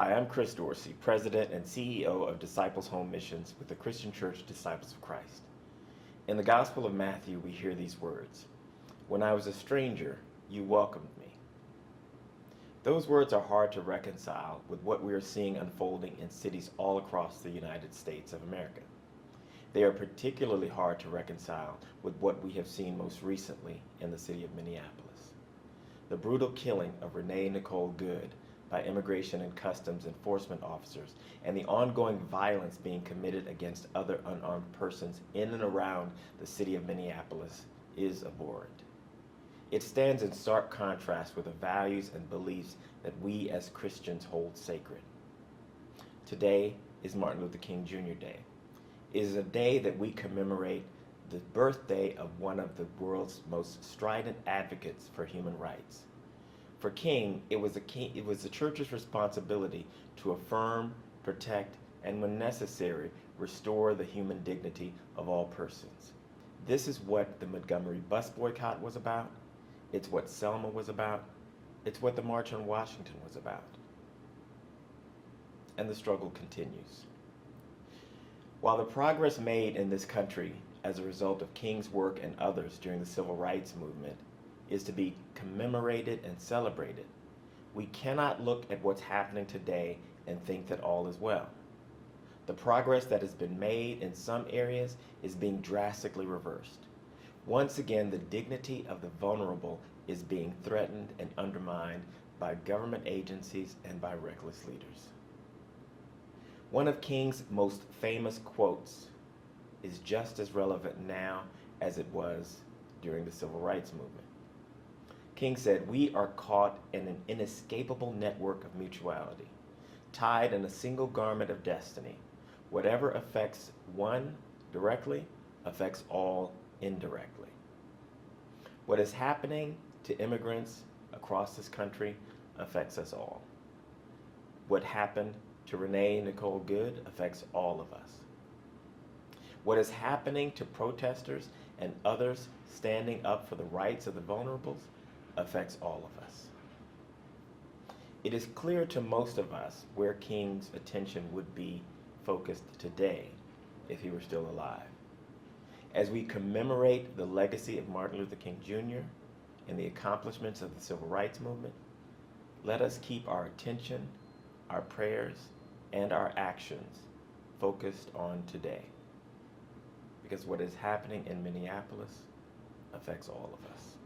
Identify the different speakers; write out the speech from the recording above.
Speaker 1: Hi, I'm Chris Dorsey, President and CEO of Disciples Home Missions with the Christian Church Disciples of Christ. In the Gospel of Matthew, we hear these words, "When I was a stranger, you welcomed me." Those words are hard to reconcile with what we are seeing unfolding in cities all across the United States of America. They are particularly hard to reconcile with what we have seen most recently in the city of Minneapolis. The brutal killing of Renee Nicole Good by Immigration and Customs Enforcement officers and the ongoing violence being committed against other unarmed persons in and around the city of Minneapolis is abhorrent. It stands in stark contrast with the values and beliefs that we as Christians hold sacred. Today is Martin Luther King Jr. Day. It is a day that we commemorate the birthday of one of the world's most strident advocates for human rights. For King, it was the church's responsibility to affirm, protect, and when necessary, restore the human dignity of all persons. This is what the Montgomery bus boycott was about. It's what Selma was about. It's what the March on Washington was about. And the struggle continues. While the progress made in this country as a result of King's work and others during the civil rights movement is to be commemorated and celebrated, we cannot look at what's happening today and think that all is well. The progress that has been made in some areas is being drastically reversed. Once again, the dignity of the vulnerable is being threatened and undermined by government agencies and by reckless leaders. One of King's most famous quotes is just as relevant now as it was during the civil rights movement. King said, "We are caught in an inescapable network of mutuality, tied in a single garment of destiny. Whatever affects one directly affects all indirectly." What is happening to immigrants across this country affects us all. What happened to Renee Nicole Good affects all of us. What is happening to protesters and others standing up for the rights of the vulnerables affects all of us. It is clear to most of us where King's attention would be focused today if he were still alive. As we commemorate the legacy of Martin Luther King Jr. and the accomplishments of the civil rights movement, let us keep our attention, our prayers, and our actions focused on today. Because what is happening in Minneapolis affects all of us.